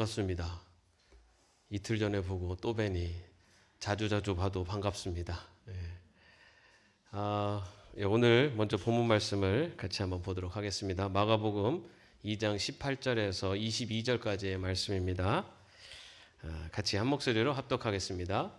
반갑습니다. 이틀 전에 보고 또 뵈니 자주자주 봐도 반갑습니다. 오늘 먼저 본문 말씀을 같이 한번 보도록 하겠습니다. 마가복음 2장 18절에서 22절까지의 말씀입니다. 같이 한 목소리로 합독하겠습니다.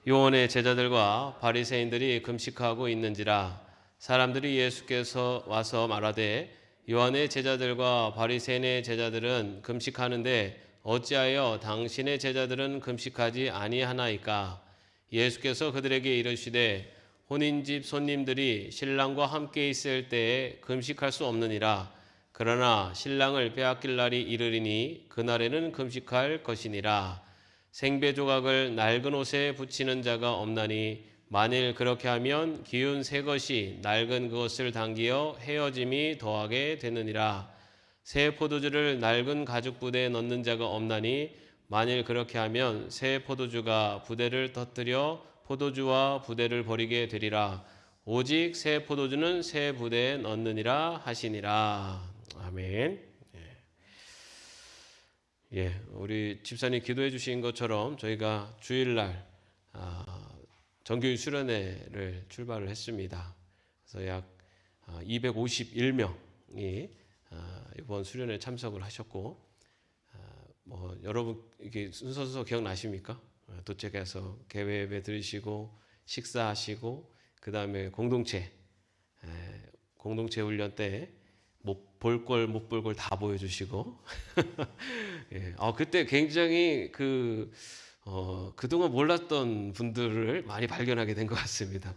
요한의 제자들과 바리새인들이 금식하고 있는지라 사람들이 예수께서 와서 말하되 요한의 제자들과 바리새인의 제자들은 금식하는데 어찌하여 당신의 제자들은 금식하지 아니하나이까? 예수께서 그들에게 이르시되 혼인집 손님들이 신랑과 함께 있을 때에 금식할 수 없느니라. 그러나 신랑을 빼앗길 날이 이르리니 그날에는 금식할 것이니라. 생배 조각을 낡은 옷에 붙이는 자가 없나니 만일 그렇게 하면 기운 새 것이 낡은 그것을 당기어 헤어짐이 더하게 되느니라. 새 포도주를 낡은 가죽 부대에 넣는 자가 없나니 만일 그렇게 하면 새 포도주가 부대를 터뜨려 포도주와 부대를 버리게 되리라. 오직 새 포도주는 새 부대에 넣느니라 하시니라. 아멘. 우리 집사님 기도해 주신 것처럼 저희가 주일날 정규일 수련회를 출발을 했습니다. 그래서 약 251명이 이번 수련회 참석을 하셨고, 여러분 이게 순서 기억나십니까? 도착해서 개회배 들으시고 식사하시고 그 다음에 공동체 훈련 때 볼 걸 못 볼 걸 다 보여주시고 그때 굉장히 그동안 몰랐던 분들을 많이 발견하게 된 것 같습니다.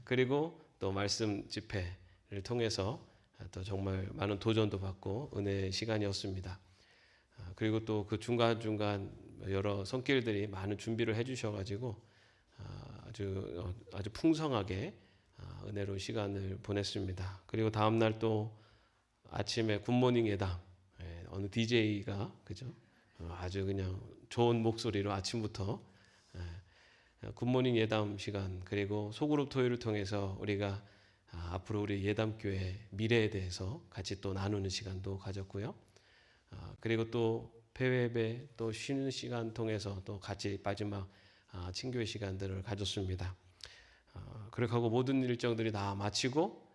그리고 또 말씀 집회를 통해서 또 정말 많은 도전도 받고 은혜의 시간이었습니다. 그리고 또 그 중간중간 여러 손길들이 많은 준비를 해주셔가지고 아주 풍성하게 은혜로운 시간을 보냈습니다. 그리고 다음날 또 아침에 굿모닝 예담, 어느 DJ가 그죠? 아주 그냥 좋은 목소리로 아침부터 굿모닝 예담 시간, 그리고 소그룹 토요일을 통해서 우리가 앞으로 우리 예담교회 미래에 대해서 같이 또 나누는 시간도 가졌고요. 그리고 또 폐회배 또 쉬는 시간 통해서 또 같이 마지막 친교회 시간들을 가졌습니다. 그렇게 하고 모든 일정들이 다 마치고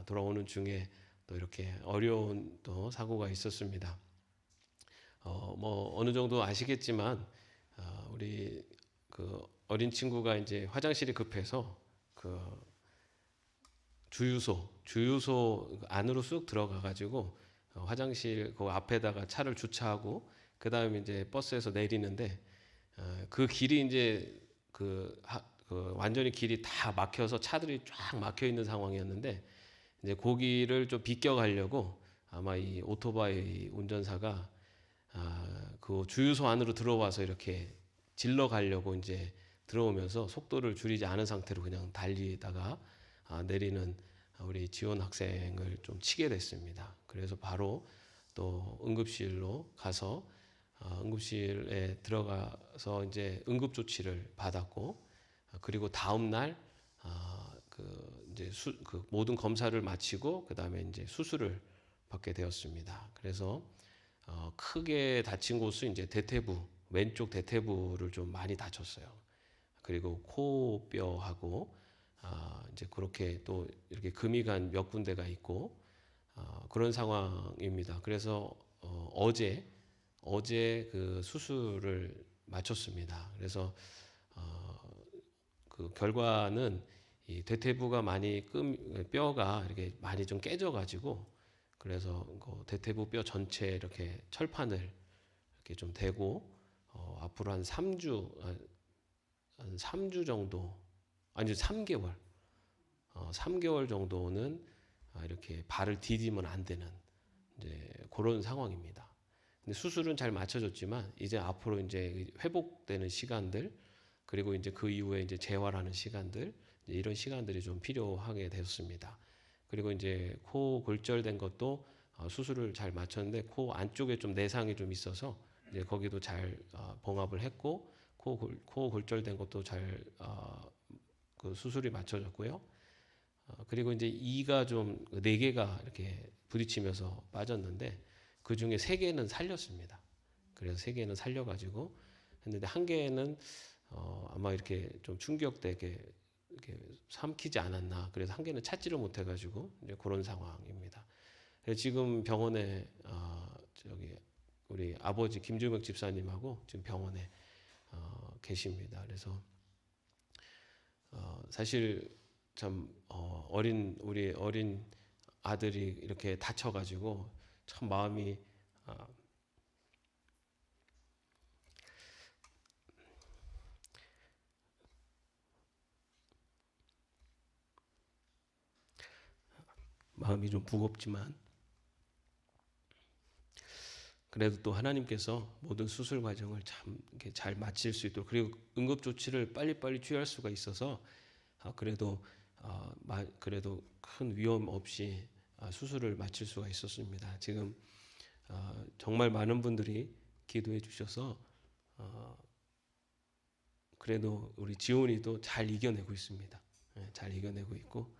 돌아오는 중에 또 이렇게 어려운 또 사고가 있었습니다. 어느 정도 아시겠지만 우리 그 어린 친구가 이제 화장실이 급해서 그 주유소 안으로 쑥 들어가 가지고 화장실 그 앞에다가 차를 주차하고 그 다음에 이제 버스에서 내리는데 그 길이 이제 완전히 길이 다 막혀서 차들이 쫙 막혀 있는 상황이었는데, 이제 고기를 좀 비껴가려고 아마 이 오토바이 운전사가 그 주유소 안으로 들어와서 이렇게 질러 가려고 이제 들어오면서 속도를 줄이지 않은 상태로 그냥 달리다가 내리는 우리 지원 학생을 좀 치게 됐습니다. 그래서 바로 또 응급실로 가서 응급실에 들어가서 이제 응급 조치를 받았고, 그리고 다음 날 이제 모든 검사를 마치고 그 다음에 이제 수술을 받게 되었습니다. 그래서 크게 다친 곳은 이제 왼쪽 대퇴부를 좀 많이 다쳤어요. 그리고 코뼈하고 이제 그렇게 또 이렇게 금이 간 몇 군데가 있고 그런 상황입니다. 그래서 어제 그 수술을 마쳤습니다. 그래서 그 결과는 이 대퇴부가 많이 뼈가 이렇게 많이 좀 깨져가지고, 그래서 그 대퇴부 뼈 전체 이렇게 철판을 이렇게 좀 대고 앞으로 한 3주 정도, 아니 3개월 3개월 정도는 이렇게 발을 디디면 안 되는 이제 그런 상황입니다. 근데 수술은 잘 맞춰졌지만 이제 앞으로 이제 회복되는 시간들, 그리고 이제 그 이후에 이제 재활하는 시간들, 이제 이런 시간들이 좀 필요하게 되었습니다. 그리고 이제 코 골절된 것도 수술을 잘 맞췄는데 코 안쪽에 좀 내상이 좀 있어서 이제 거기도 잘 봉합을 했고, 코 골절된 것도 잘 그 수술이 맞춰졌고요. 그리고 이제 이가 좀 4개가 이렇게 부딪히면서 빠졌는데 그 중에 3개는 살렸습니다. 그래서 3개는 살려가지고 했는데 한 개는 아마 이렇게 좀 충격되게 이렇게 삼키지 않았나. 그래서 한 개는 찾지를 못해가지고 이제 그런 상황입니다. 그래서 지금 병원에 저기 우리 아버지 김주명 집사님하고 지금 병원에 계십니다. 그래서 사실 참 우리 어린 아들이 이렇게 다쳐가지고 참 마음이 좀 무겁지만 그래도 또 하나님께서 모든 수술 과정을 참 이렇게 잘 마칠 수 있도록, 그리고 응급 조치를 빨리빨리 취할 수가 있어서 그래도 큰 위험 없이 수술을 마칠 수가 있었습니다. 지금 정말 많은 분들이 기도해 주셔서 그래도 우리 지온이도 잘 이겨내고 있습니다. 잘 이겨내고 있고,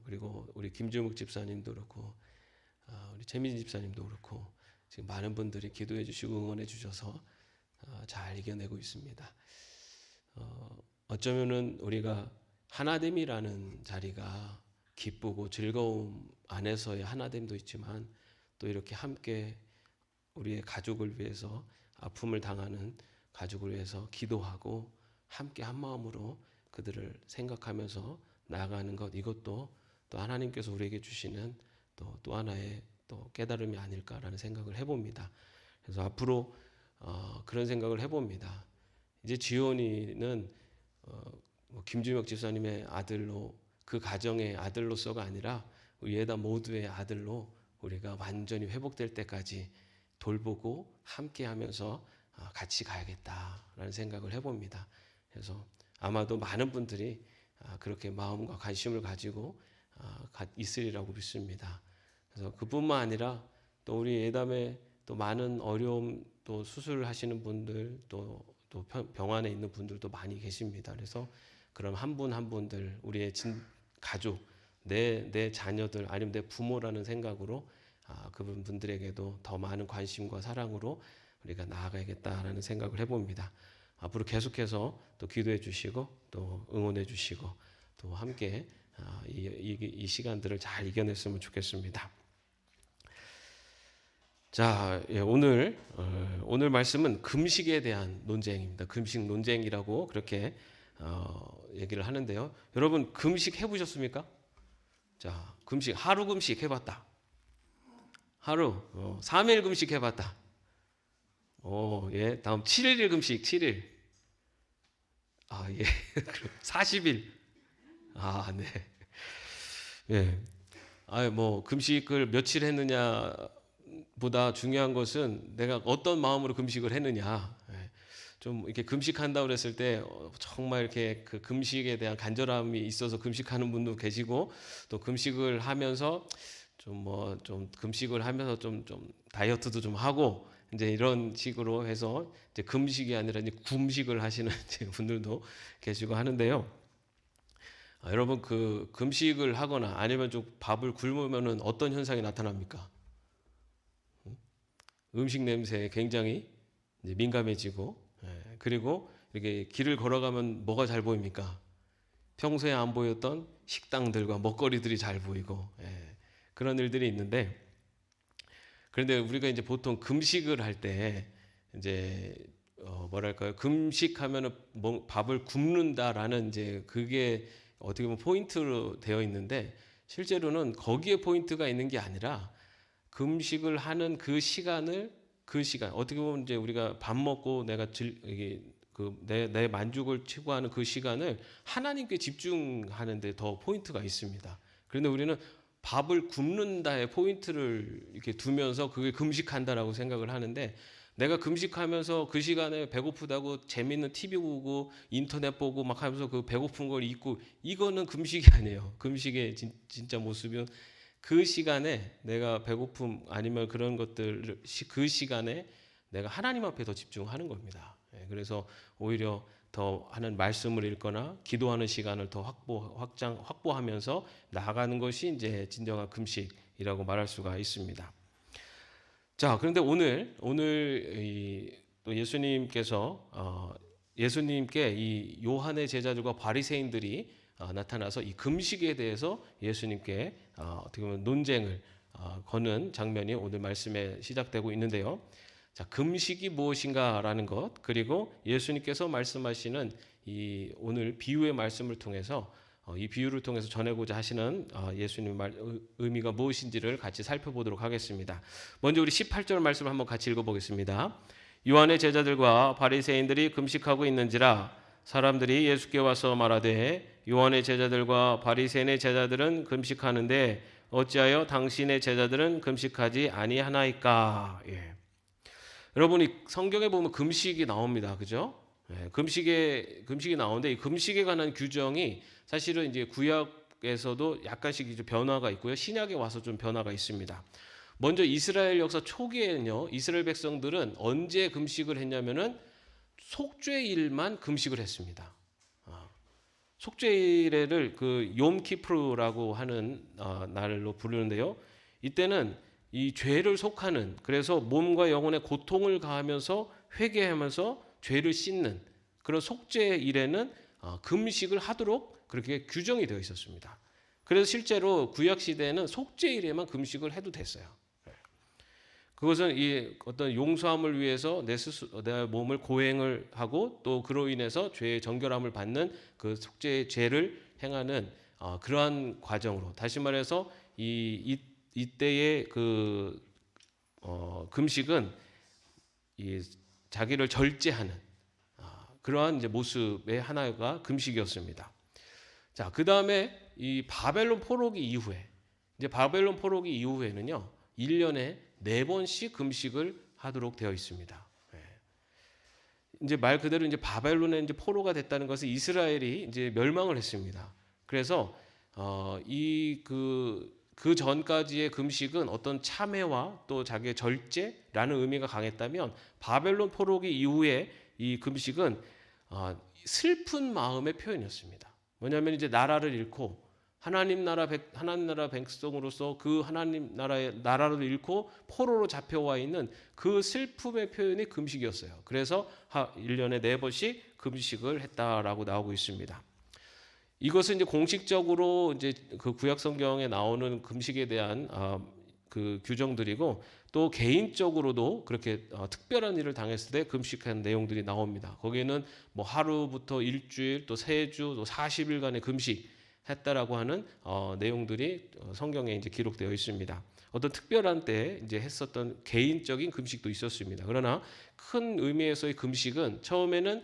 그리고 우리 김주묵 집사님도 그렇고 우리 최민진 집사님도 그렇고 지금 많은 분들이 기도해 주시고 응원해 주셔서 잘 이겨내고 있습니다. 어쩌면은 우리가 하나됨이라는 자리가 기쁘고 즐거움 안에서의 하나됨도 있지만, 또 이렇게 함께 우리의 가족을 위해서, 아픔을 당하는 가족을 위해서 기도하고 함께 한 마음으로 그들을 생각하면서 나아가는 것, 이것도 또 하나님께서 우리에게 주시는 또 하나의 또 깨달음이 아닐까라는 생각을 해봅니다. 그래서 앞으로 그런 생각을 해봅니다. 이제 지온이는 김주혁 집사님의 아들로, 그 가정의 아들로서가 아니라 우리 예다 모두의 아들로 우리가 완전히 회복될 때까지 돌보고 함께하면서 같이 가야겠다라는 생각을 해봅니다. 그래서 아마도 많은 분들이 그렇게 마음과 관심을 가지고 있으리라고 믿습니다. 그래서 그뿐만 아니라 또 우리 예담에 또 많은 어려움, 또 수술하시는 분들, 또 병원에 있는 분들도 많이 계십니다. 그래서 그럼 한 분 한 분들, 우리의 가족, 내 자녀들, 아니면 내 부모라는 생각으로 그분들에게도 더 많은 관심과 사랑으로 우리가 나아가야겠다라는 생각을 해봅니다. 앞으로 계속해서 또 기도해 주시고 또 응원해 주시고 또 함께 이 시간들을 잘 이겨냈으면 좋겠습니다. 자, 오늘 말씀은 금식에 대한 논쟁입니다. 금식 논쟁이라고 그렇게 얘기를 하는데요. 여러분 금식 해보셨습니까? 자, 금식, 하루 금식 해봤다. 하루 3일 금식 해봤다. 예, 다음 7일 금식, 7일. 예, 40일. 네. 예. 뭐 금식을 며칠 했느냐 보다 중요한 것은 내가 어떤 마음으로 금식을 했느냐. 좀 이렇게 금식한다고 그랬을 때 정말 이렇게 그 금식에 대한 간절함이 있어서 금식하는 분도 계시고, 또 금식을 하면서 좀 금식을 하면서 좀 다이어트도 좀 하고 이제 이런 식으로 해서 이제 금식이 아니라 이제 굶식을 하시는 분들도 계시고 하는데요. 여러분 그 금식을 하거나 아니면 좀 밥을 굶으면은 어떤 현상이 나타납니까? 음식 냄새에 굉장히 이제 민감해지고, 그리고 이렇게 길을 걸어가면 뭐가 잘 보입니까? 평소에 안 보였던 식당들과 먹거리들이 잘 보이고, 그런 일들이 있는데, 그런데 우리가 이제 보통 금식을 할 때 이제 뭐랄까요? 금식하면은 밥을 굶는다라는 이제 그게 어떻게 보면 포인트로 되어 있는데, 실제로는 거기에 포인트가 있는 게 아니라 금식을 하는 그 시간 어떻게 보면 이제 우리가 밥 먹고 내가 내 만족을 추구하는 그 시간을 하나님께 집중하는 데 더 포인트가 있습니다. 그런데 우리는 밥을 굶는다에 포인트를 이렇게 두면서 그게 금식한다라고 생각을 하는데, 내가 금식하면서 그 시간에 배고프다고 재밌는 TV 보고 인터넷 보고 막 하면서 그 배고픈 걸 잊고, 이거는 금식이 아니에요. 금식의 진짜 모습은 그 시간에 내가 배고픔 아니면 그런 것들, 그 시간에 내가 하나님 앞에 더 집중하는 겁니다. 그래서 오히려 더 하는 말씀을 읽거나 기도하는 시간을 더 확보하면서 나아가는 것이 이제 진정한 금식이라고 말할 수가 있습니다. 자, 그런데 오늘 또 예수님께 이 요한의 제자들과 바리새인들이 나타나서 이 금식에 대해서 예수님께 어떻게 보면 논쟁을 거는 장면이 오늘 말씀에 시작되고 있는데요. 자, 금식이 무엇인가라는 것, 그리고 예수님께서 말씀하시는 이 오늘 비유의 말씀을 통해서 이 비유를 통해서 전하고자 하시는 예수님의 의미가 무엇인지를 같이 살펴보도록 하겠습니다. 먼저 우리 18절 말씀을 한번 같이 읽어보겠습니다. 요한의 제자들과 바리새인들이 금식하고 있는지라 사람들이 예수께 와서 말하되 요한의 제자들과 바리새인의 제자들은 금식하는데 어찌하여 당신의 제자들은 금식하지 아니하나이까? 예. 여러분이 성경에 보면 금식이 나옵니다. 그죠? 예, 금식이 나오는데 이 금식에 관한 규정이 사실은 이제 구약에서도 약간씩 이제 변화가 있고요. 신약에 와서 좀 변화가 있습니다. 먼저 이스라엘 역사 초기에는요. 이스라엘 백성들은 언제 금식을 했냐면은 속죄일만 금식을 했습니다. 속죄일을 그 욤키프르라고 하는 날로 부르는데요. 이때는 이 죄를 속하는, 그래서 몸과 영혼에 고통을 가하면서 회개하면서 죄를 씻는 그런 속죄일에는 금식을 하도록 그렇게 규정이 되어 있었습니다. 그래서 실제로 구약 시대에는 속죄일에만 금식을 해도 됐어요. 그것은 이 어떤 용서함을 위해서 내 몸을 고행을 하고 또 그로 인해서 죄의 정결함을 받는 그 속죄의 죄를 행하는 그러한 과정으로, 다시 말해서 이때의 그 금식은 이 자기를 절제하는 그러한 이제 모습의 하나가 금식이었습니다. 자, 그 다음에 이 바벨론 포로기 이후에는요, 1년에 4번씩 금식을 하도록 되어 있습니다. 이제 말 그대로 이제 바벨론에 이제 포로가 됐다는 것은 이스라엘이 이제 멸망을 했습니다. 그래서 그 전까지의 금식은 어떤 참회와 또 자기의 절제라는 의미가 강했다면 바벨론 포로기 이후에 이 금식은 슬픈 마음의 표현이었습니다. 뭐냐면 이제 나라를 잃고 하나님 나라 백성으로서 그 하나님 나라를 잃고 포로로 잡혀와 있는 그 슬픔의 표현이 금식이었어요. 그래서 1년에 4번씩 금식을 했다라고 나오고 있습니다. 이것은 이제 공식적으로 이제 그 구약 성경에 나오는 금식에 대한 그 규정들이고, 또 개인적으로도 그렇게 특별한 일을 당했을 때 금식한 내용들이 나옵니다. 거기에는 뭐 하루부터 일주일, 또 3주, 또 40일간의 금식 했다라고 하는 내용들이 성경에 이제 기록되어 있습니다. 어떤 특별한 때 이제 했었던 개인적인 금식도 있었습니다. 그러나 큰 의미에서의 금식은 처음에는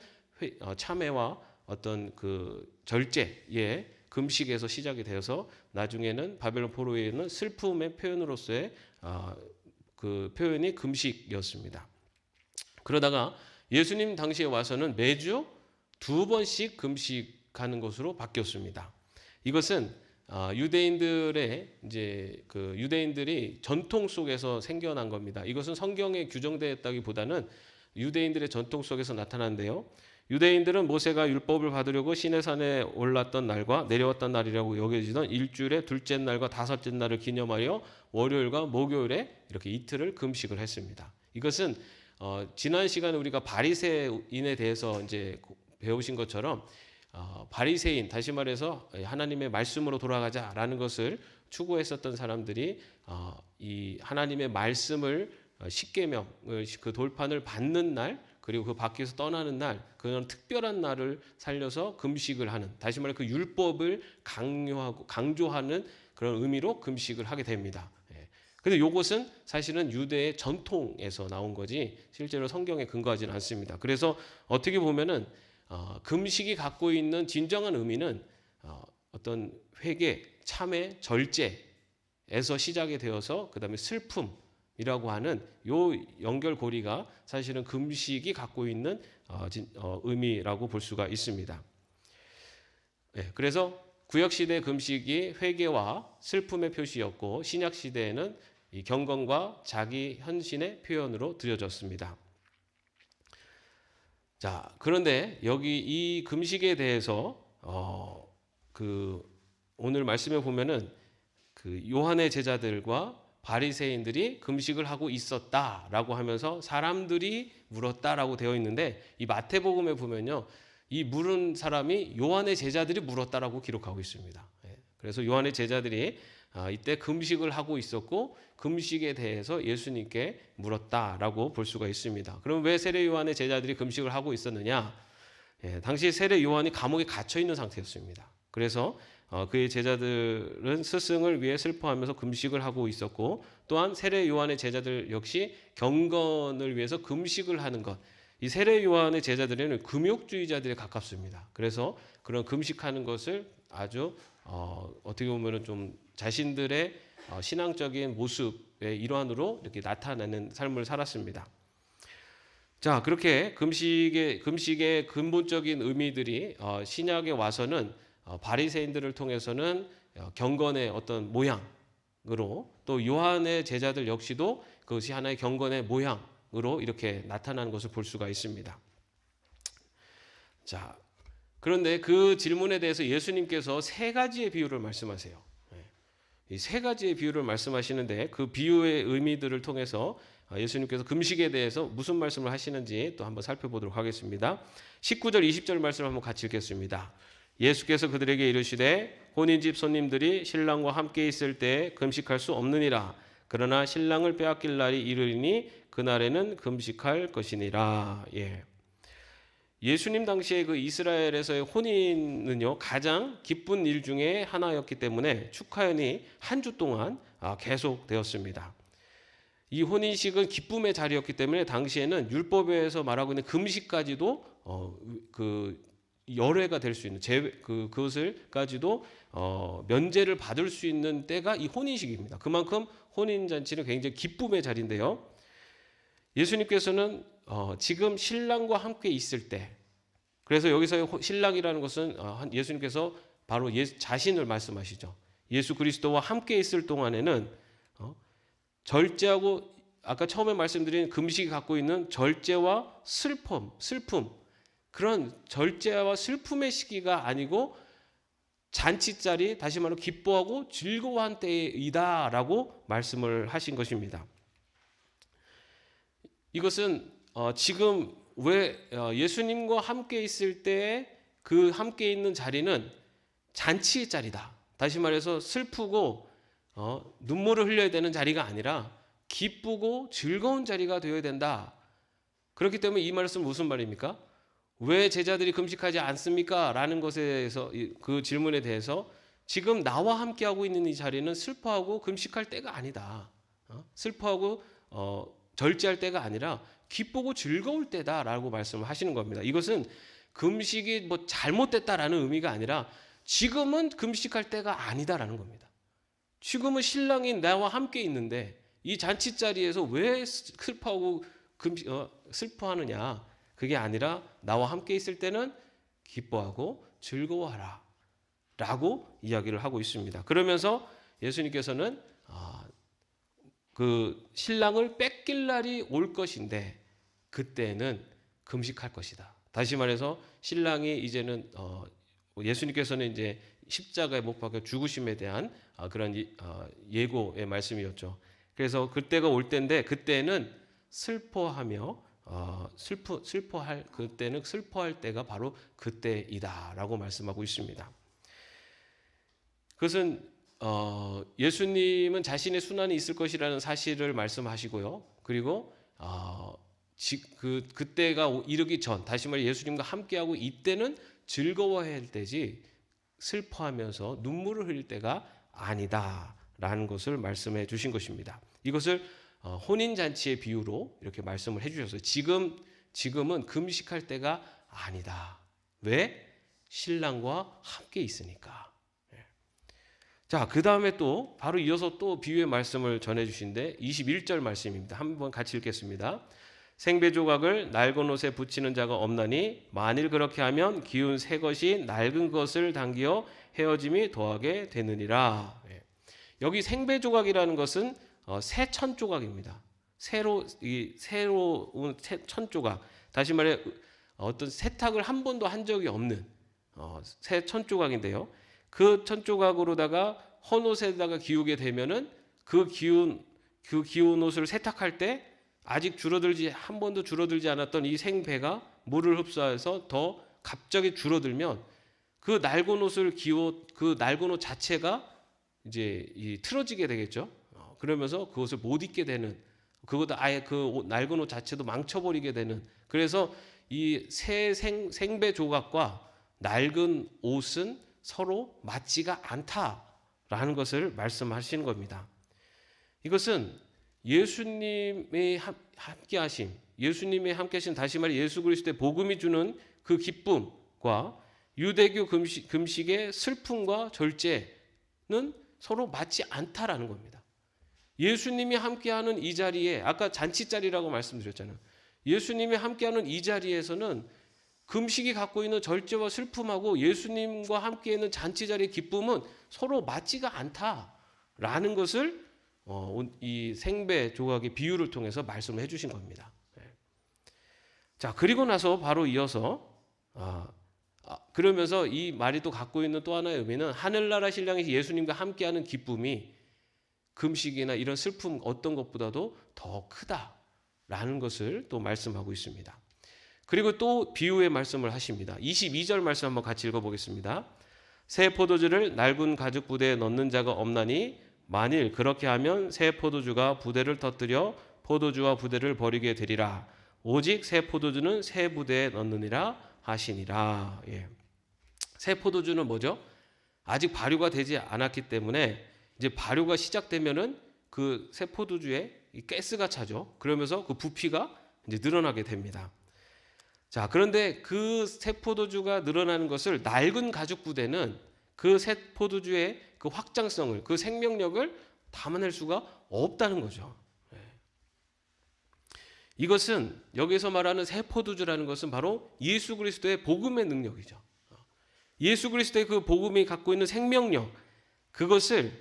참회와 어떤 그 절제의 금식에서 시작이 되어서 나중에는 바벨론 포로에는 슬픔의 표현으로서의 그 표현이 금식이었습니다. 그러다가 예수님 당시에 와서는 매주 2번씩 금식하는 것으로 바뀌었습니다. 이것은 유대인들이 전통 속에서 생겨난 겁니다. 이것은 성경에 규정되었다기보다는 유대인들의 전통 속에서 나타난데요. 유대인들은 모세가 율법을 받으려고 시내산에 올랐던 날과 내려왔던 날이라고 여겨지던 일주일의 둘째 날과 다섯째 날을 기념하여 월요일과 목요일에 이렇게 이틀을 금식을 했습니다. 이것은 지난 시간에 우리가 바리새인에 대해서 이제 배우신 것처럼 바리새인, 다시 말해서 하나님의 말씀으로 돌아가자라는 것을 추구했었던 사람들이 이 하나님의 말씀을 십계명을 그 돌판을 받는 날, 그리고 그 밖에서 떠나는 날, 그런 특별한 날을 살려서 금식을 하는, 다시 말해 그 율법을 강조하는 그런 의미로 금식을 하게 됩니다. 근데 이것은 사실은 유대의 전통에서 나온 거지 실제로 성경에 근거하지는 않습니다. 그래서 어떻게 보면은 금식이 갖고 있는 진정한 의미는 어떤 회개, 참회, 절제에서 시작이 되어서 그 다음에 슬픔이라고 하는 요 연결고리가 사실은 금식이 갖고 있는 의미라고 볼 수가 있습니다. 그래서 구약시대 금식이 회개와 슬픔의 표시였고, 신약시대에는 이 경건과 자기 헌신의 표현으로 드려졌습니다. 자, 그런데 여기 이 금식에 대해서 오늘 말씀에 보면은 그 요한의 제자들과 바리새인들이 금식을 하고 있었다라고 하면서 사람들이 물었다라고 되어 있는데, 이 마태복음에 보면요, 이 물은 사람이 요한의 제자들이 물었다라고 기록하고 있습니다. 그래서 요한의 제자들이 이때 금식을 하고 있었고 금식에 대해서 예수님께 물었다라고 볼 수가 있습니다. 그럼 왜 세례 요한의 제자들이 금식을 하고 있었느냐? 당시 세례 요한이 감옥에 갇혀 있는 상태였습니다. 그래서 그의 제자들은 스승을 위해 슬퍼하면서 금식을 하고 있었고, 또한 세례 요한의 제자들 역시 경건을 위해서 금식을 하는 것, 이 세례 요한의 제자들에는 금욕주의자들에 가깝습니다. 그래서 그런 금식하는 것을 아주 어떻게 보면은 좀 자신들의 신앙적인 모습의 일환으로 이렇게 나타내는 삶을 살았습니다. 자, 그렇게 금식의 근본적인 의미들이 신약에 와서는 바리새인들을 통해서는 경건의 어떤 모양으로, 또 요한의 제자들 역시도 그것이 하나의 경건의 모양으로 이렇게 나타나는 것을 볼 수가 있습니다. 자, 그런데 그 질문에 대해서 예수님께서 세 가지의 비유를 말씀하세요. 이 세 가지의 비유를 말씀하시는데, 그 비유의 의미들을 통해서 예수님께서 금식에 대해서 무슨 말씀을 하시는지 또 한번 살펴보도록 하겠습니다. 19절 20절 말씀을 한번 같이 읽겠습니다. 예수께서 그들에게 이르시되 혼인집 손님들이 신랑과 함께 있을 때 금식할 수 없느니라. 그러나 신랑을 빼앗길 날이 이르리니 그날에는 금식할 것이니라. 예수님 당시에 그 이스라엘에서의 혼인은요, 가장 기쁜 일 중에 하나였기 때문에 축하연이 한 주 동안 계속되었습니다. 이 혼인식은 기쁨의 자리였기 때문에 당시에는 율법에서 말하고 있는 금식까지도 그 열애가 될 수 있는 그것을까지도 면제를 받을 수 있는 때가 이 혼인식입니다. 그만큼 혼인 잔치는 굉장히 기쁨의 자리인데요. 예수님께서는 지금 신랑과 함께 있을 때, 그래서 여기서 신랑이라는 것은 예수님께서 바로 자신을 말씀하시죠. 예수 그리스도와 함께 있을 동안에는 절제하고, 아까 처음에 말씀드린 금식이 갖고 있는 절제와 슬픔, 그런 절제와 슬픔의 시기가 아니고 잔치자리, 다시 말로 기뻐하고 즐거워한 때이다라고 말씀을 하신 것입니다. 이것은 지금 왜 예수님과 함께 있을 때 그 함께 있는 자리는 잔치의 자리다. 다시 말해서 슬프고 눈물을 흘려야 되는 자리가 아니라 기쁘고 즐거운 자리가 되어야 된다. 그렇기 때문에 이 말씀은 무슨 말입니까? 왜 제자들이 금식하지 않습니까? 라는 것에 대해서, 그 질문에 대해서 지금 나와 함께하고 있는 이 자리는 슬퍼하고 금식할 때가 아니다. 슬퍼하고 절제할 때가 아니라 기쁘고 즐거울 때다라고 말씀을 하시는 겁니다. 이것은 금식이 뭐 잘못됐다라는 의미가 아니라 지금은 금식할 때가 아니다라는 겁니다. 지금은 신랑이 나와 함께 있는데 이 잔치 자리에서 왜 슬퍼하느냐? 그게 아니라 나와 함께 있을 때는 기뻐하고 즐거워하라 라고 이야기를 하고 있습니다. 그러면서 예수님께서는 그 신랑을 뺏길 날이 올 것인데 그때는 금식할 것이다. 다시 말해서 신랑이 이제는 예수님께서는 이제 십자가에 못 박혀 죽으심에 대한 그런 예고의 말씀이었죠. 그래서 그때가 올 때인데 그때는 슬퍼하며 그때는 슬퍼할 때가 바로 그때이다라고 말씀하고 있습니다. 그것은 예수님은 자신의 순환이 있을 것이라는 사실을 말씀하시고요. 그리고 그때가 이르기 전, 다시 말해 예수님과 함께하고 이때는 즐거워해야 할 때지 슬퍼하면서 눈물을 흘릴 때가 아니다라는 것을 말씀해 주신 것입니다. 이것을 혼인잔치의 비유로 이렇게 말씀을 해주셨어요. 지금은 금식할 때가 아니다. 왜? 신랑과 함께 있으니까. 자, 그 다음에 또 바로 이어서 또 비유의 말씀을 전해주신데 21절 말씀입니다. 한번 같이 읽겠습니다. 생배 조각을 낡은 옷에 붙이는 자가 없나니 만일 그렇게 하면 기운 새 것이 낡은 것을 당기어 헤어짐이 더하게 되느니라. 여기 생배 조각이라는 것은 새 천 조각입니다. 새로운 천 조각. 다시 말해 어떤 세탁을 한 번도 한 적이 없는 새 천 조각인데요. 그 천 조각으로다가 헌 옷에다가 기우게 되면은 그 기운 그 기온 옷을 세탁할 때 아직 한 번도 줄어들지 않았던 이 생배가 물을 흡수해서 더 갑자기 줄어들면 그 낡은 옷을 그 낡은 옷 자체가 이제 틀어지게 되겠죠. 그러면서 그 옷을 못 입게 되는, 그것도 아예 그 낡은 옷 자체도 망쳐버리게 되는. 그래서 이 새 생배 조각과 낡은 옷은 서로 맞지가 않다라는 것을 말씀하시는 겁니다. 이것은 예수님의 함께하심, 예수님의 함께하신, 다시 말해 예수 그리스도의 복음이 주는 그 기쁨과 유대교 금식의 슬픔과 절제는 서로 맞지 않다라는 겁니다. 예수님이 함께하는 이 자리에, 아까 잔치자리라고 말씀드렸잖아요. 예수님이 함께하는 이 자리에서는 금식이 갖고 있는 절제와 슬픔하고 예수님과 함께 있는 잔치자리의 기쁨은 서로 맞지가 않다라는 것을 이 생배 조각의 비유를 통해서 말씀을 해주신 겁니다. 자, 그리고 나서 바로 이어서 그러면서 이 말이 또 갖고 있는 또 하나의 의미는 하늘나라 신랑이 예수님과 함께하는 기쁨이 금식이나 이런 슬픔 어떤 것보다도 더 크다라는 것을 또 말씀하고 있습니다. 그리고 또 비유의 말씀을 하십니다. 22절 말씀 한번 같이 읽어보겠습니다. 새 포도주를 낡은 가죽 부대에 넣는 자가 없나니 만일 그렇게 하면 새 포도주가 부대를 터뜨려 포도주와 부대를 버리게 되리라. 오직 새 포도주는 새 부대에 넣느니라 하시니라. 예. 새 포도주는 뭐죠? 아직 발효가 되지 않았기 때문에 이제 발효가 시작되면은 그 새 포도주에 가스가 차죠. 그러면서 그 부피가 이제 늘어나게 됩니다. 자, 그런데 그 새 포도주가 늘어나는 것을 낡은 가죽 부대는 그 새 포도주의 그 확장성을, 그 생명력을 담아낼 수가 없다는 거죠. 이것은 여기서 말하는 새 포도주라는 것은 바로 예수 그리스도의 복음의 능력이죠. 예수 그리스도의 그 복음이 갖고 있는 생명력, 그것을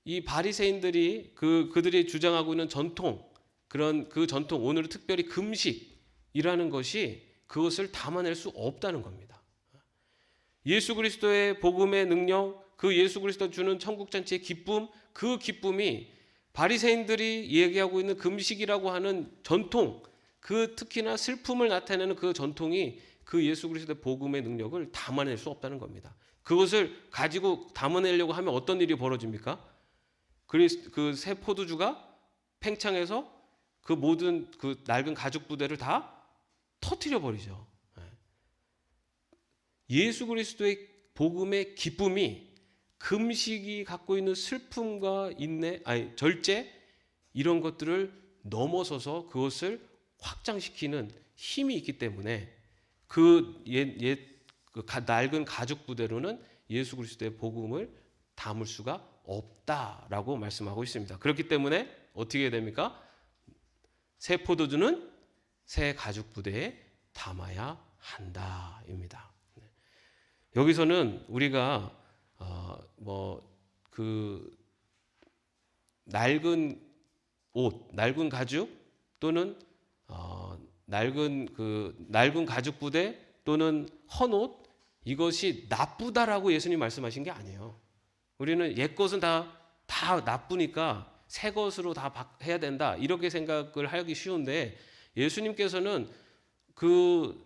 이 바리새인들이 그들이 주장하고 있는 전통, 그런 그 전통, 오늘은 특별히 금식이라는 것이 그것을 담아낼 수 없다는 겁니다. 예수 그리스도의 복음의 능력, 그 예수 그리스도 주는 천국 잔치의 기쁨, 그 기쁨이 바리새인들이 얘기하고 있는 금식이라고 하는 전통, 그 특히나 슬픔을 나타내는 그 전통이 그 예수 그리스도의 복음의 능력을 담아낼 수 없다는 겁니다. 그것을 가지고 담아내려고 하면 어떤 일이 벌어집니까? 그 새 포도주가 팽창해서 그 모든 그 낡은 가죽 부대를 다 터뜨려 버리죠. 예수 그리스도의 복음의 기쁨이 금식이 갖고 있는 슬픔과 인내, 절제 이런 것들을 넘어서서 그것을 확장시키는 힘이 있기 때문에 그 낡은 가죽 부대로는 예수 그리스도의 복음을 담을 수가 없다라고 말씀하고 있습니다. 그렇기 때문에 어떻게 됩니까? 새 포도주는 새 가죽 부대에 담아야 한다입니다. 여기서는 우리가 그 낡은 옷, 낡은 가죽 또는 낡은 가죽 부대 또는 헌옷, 이것이 나쁘다라고 예수님 말씀하신 게 아니에요. 우리는 옛 것은 다 나쁘니까 새 것으로 다 해야 된다 이렇게 생각을 하기 쉬운데, 예수님께서는 그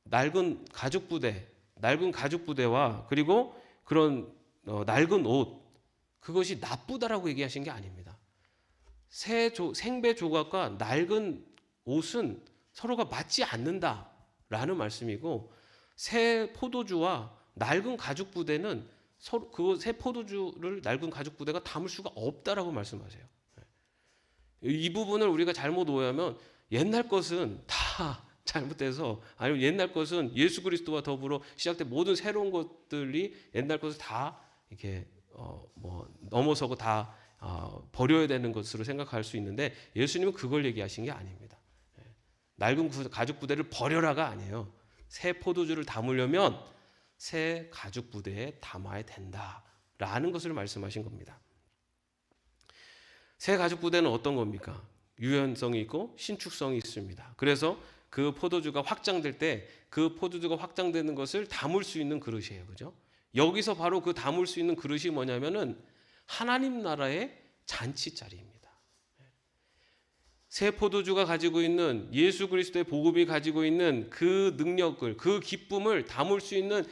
낡은 가죽 부대와 그리고 그런 낡은 옷, 그것이 나쁘다라고 얘기하신 게 아닙니다. 생배 조각과 낡은 옷은 서로가 맞지 않는다라는 말씀이고, 새 포도주와 낡은 가죽 부대는 서로 그 새 포도주를 낡은 가죽 부대가 담을 수가 없다라고 말씀하세요. 이 부분을 우리가 잘못 오해하면 옛날 것은 다 잘못돼서, 아니면 옛날 것은 예수 그리스도와 더불어 시작된 모든 새로운 것들이 옛날 것을 다 이렇게 넘어서고 다 버려야 되는 것으로 생각할 수 있는데, 예수님은 그걸 얘기하신 게 아닙니다. 낡은 가죽 부대를 버려라가 아니에요. 새 포도주를 담으려면 새 가죽 부대에 담아야 된다라는 것을 말씀하신 겁니다. 새 가죽 부대는 어떤 겁니까? 유연성이 있고 신축성이 있습니다. 그래서 그 포도주가 확장될 때 그 포도주가 확장되는 것을 담을 수 있는 그릇이에요. 그죠? 여기서 바로 그 담을 수 있는 그릇이 뭐냐면은 하나님 나라의 잔치자리입니다. 새 포도주가 가지고 있는 예수 그리스도의 복음이 가지고 있는 그 능력을, 그 기쁨을 담을 수 있는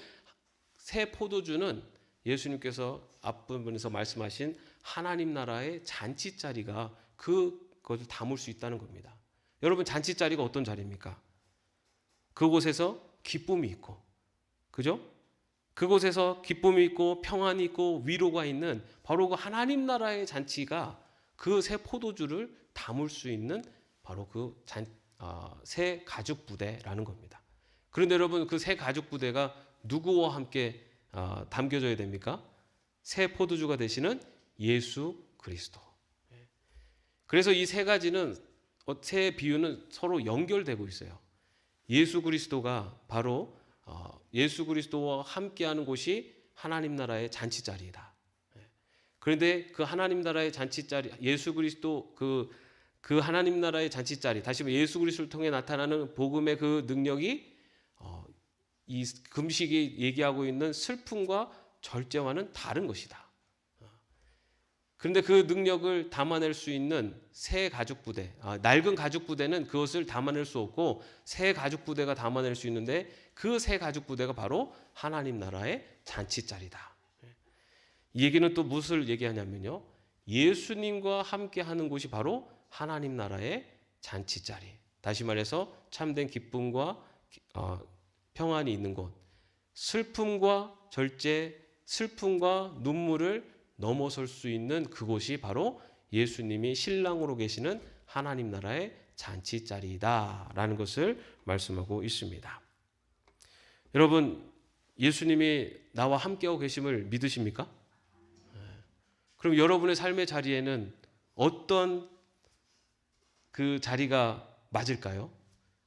새 포도주는 예수님께서 앞부분에서 말씀하신 하나님 나라의 잔치자리가 그것을 담을 수 있다는 겁니다. 여러분, 잔치자리가 어떤 자리입니까? 그곳에서 기쁨이 있고, 그죠? 그곳에서 기쁨이 있고 평안이 있고 위로가 있는 바로 그 하나님 나라의 잔치가 그 새 포도주를 담을 수 있는 바로 그 새 가죽 부대라는 겁니다. 그런데 여러분, 그 새 가죽 부대가 누구와 함께 담겨져야 됩니까? 새 포도주가 되시는 예수 그리스도. 그래서 이 세 가지는, 세 비유는 서로 연결되고 있어요. 예수 그리스도가 바로 예수 그리스도와 함께하는 곳이 하나님 나라의 잔치자리이다. 그런데 그 하나님 나라의 잔치자리, 예수 그리스도 그 하나님 나라의 잔치자리, 다시 말해 예수 그리스도를 통해 나타나는 복음의 그 능력이 이 금식이 얘기하고 있는 슬픔과 절제와는 다른 것이다. 그런데 그 능력을 담아낼 수 있는 새 가죽 부대, 낡은 가죽 부대는 그것을 담아낼 수 없고 새 가죽 부대가 담아낼 수 있는데 그 새 가죽 부대가 바로 하나님 나라의 잔치자리다. 이 얘기는 또 무엇을 얘기하냐면요, 예수님과 함께하는 곳이 바로 하나님 나라의 잔치자리. 다시 말해서 참된 기쁨과 평안이 있는 곳, 슬픔과 절제, 슬픔과 눈물을 넘어설 수 있는 그곳이 바로 예수님이 신랑으로 계시는 하나님 나라의 잔치자리이다라는 것을 말씀하고 있습니다. 여러분, 예수님이 나와 함께하고 계심을 믿으십니까? 그럼 여러분의 삶의 자리에는 어떤 그 자리가 맞을까요?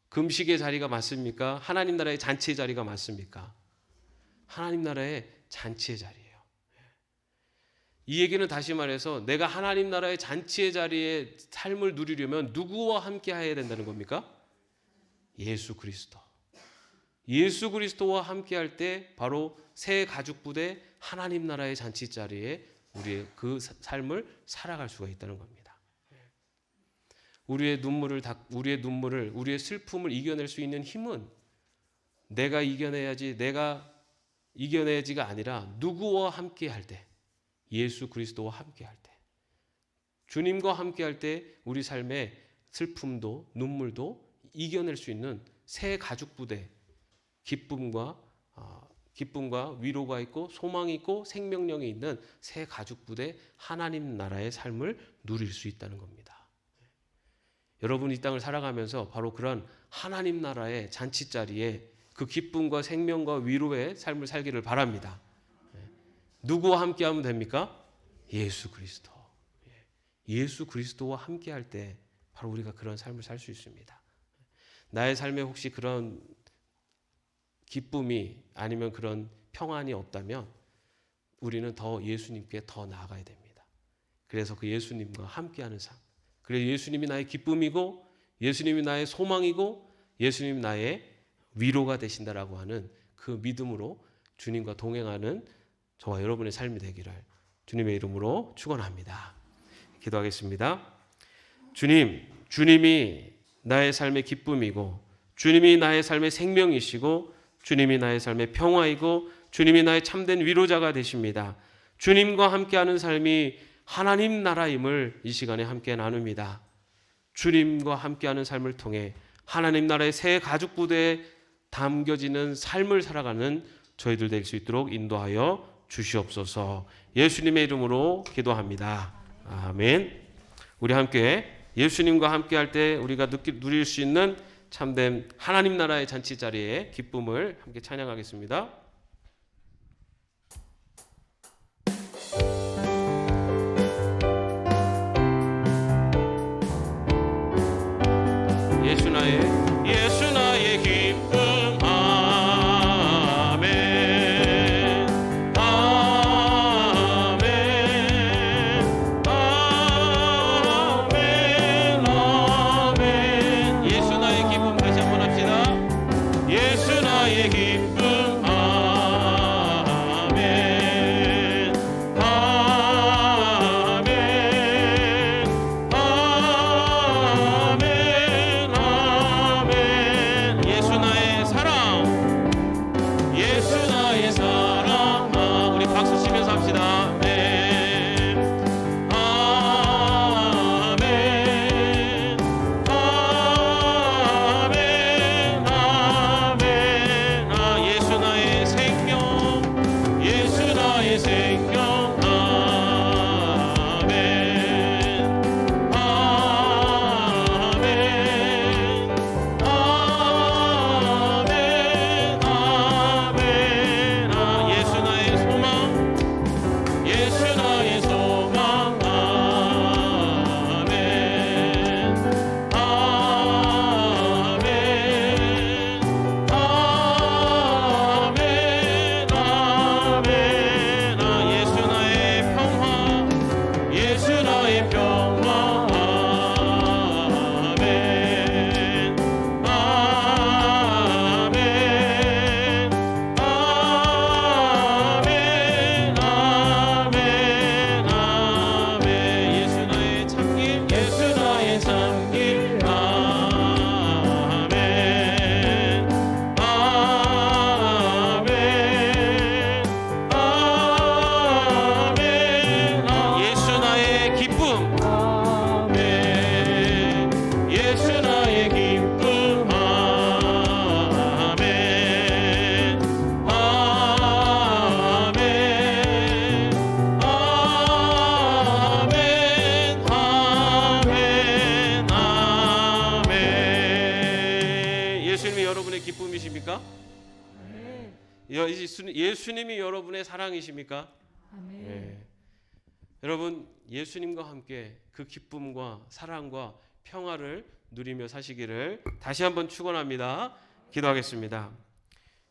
금식의 자리가 맞습니까? 하나님 나라의 잔치의 자리가 맞습니까? 하나님 나라의 잔치의 자리예요. 이 얘기는 다시 말해서 내가 하나님 나라의 잔치의 자리에 삶을 누리려면 누구와 함께 해야 된다는 겁니까? 예수 그리스도. 예수 그리스도와 함께 할 때 바로 새 가죽 부대 하나님 나라의 잔치 자리에 우리의 그 삶을 살아갈 수가 있다는 겁니다. 우리의 눈물을, 우리의 슬픔을 이겨낼 수 있는 힘은 내가 이겨내야지가 아니라 누구와 함께 할 때, 예수 그리스도와 함께 할 때, 주님과 함께 할 때 우리 삶의 슬픔도 눈물도 이겨낼 수 있는 새 가죽 부대, 기쁨과 위로가 있고 소망이 있고 생명력이 있는 새 가죽 부대 하나님 나라의 삶을 누릴 수 있다는 겁니다. 여러분, 이 땅을 살아가면서 바로 그런 하나님 나라의 잔치자리에 그 기쁨과 생명과 위로의 삶을 살기를 바랍니다. 누구와 함께 하면 됩니까? 예수 그리스도. 예수 그리스도와 함께 할 때 바로 우리가 그런 삶을 살 수 있습니다. 나의 삶에 혹시 그런 기쁨이 아니면 그런 평안이 없다면 우리는 더 예수님께 더 나아가야 됩니다. 그래서 그 예수님과 함께하는 삶, 그래서 예수님이 나의 기쁨이고 예수님이 나의 소망이고 예수님이 나의 위로가 되신다라고 하는 그 믿음으로 주님과 동행하는 저와 여러분의 삶이 되기를 주님의 이름으로 축원합니다. 기도하겠습니다. 주님이 나의 삶의 기쁨이고 주님이 나의 삶의 생명이시고 주님이 나의 삶의 평화이고 주님이 나의 참된 위로자가 되십니다. 주님과 함께하는 삶이 하나님 나라임을 이 시간에 함께 나눕니다. 주님과 함께하는 삶을 통해 하나님 나라의 새 가죽 부대에 담겨지는 삶을 살아가는 저희들 될 수 있도록 인도하여 주시옵소서. 예수님의 이름으로 기도합니다. 아멘. 우리 함께 예수님과 함께할 때 우리가 누릴 수 있는 참된 하나님 나라의 잔치 자리에 기쁨을 함께 찬양하겠습니다. 예수 나의 기쁨. 아멘. 아멘. 아멘. 아멘. 예수 나의 기쁨 다시 한번 합시다. 예수 나의 기쁨. 아멘. 아멘. 아멘. 기쁨이십니까? 아멘. 예수님이 여러분의 사랑이십니까? 아멘. 예. 여러분, 예수님과 함께 그 기쁨과 사랑과 평화를 누리며 사시기를 다시 한번 축원합니다. 기도하겠습니다.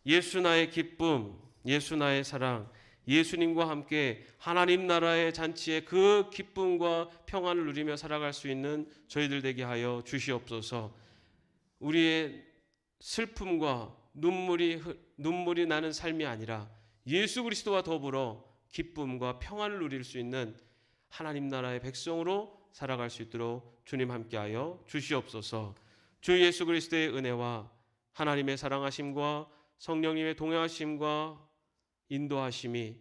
예수 나의 기쁨, 예수 나의 사랑, 예수님과 함께 하나님 나라의 잔치에 그 기쁨과 평안을 누리며 살아갈 수 있는 저희들 되게 하여 주시옵소서. 우리의 슬픔과 눈물이 나는 삶이 아니라 예수 그리스도와 더불어 기쁨과 평안을 누릴 수 있는 하나님 나라의 백성으로 살아갈 수 있도록 주님 함께하여 주시옵소서. 주 예수 그리스도의 은혜와 하나님의 사랑하심과 성령님의 동행하심과 인도하심이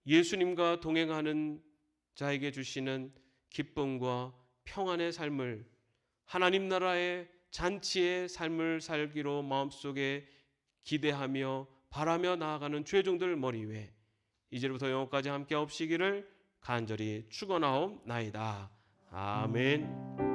예수님과 동행하는 자에게 주시는 기쁨과 평안의 삶을, 하나님 나라의 잔치의 삶을 살기로 마음속에 기대하며 바라며 나아가는 죄종들 머리 위에 이제부터 영원까지 함께 없시기를 간절히 축원하옵나이다. 아멘.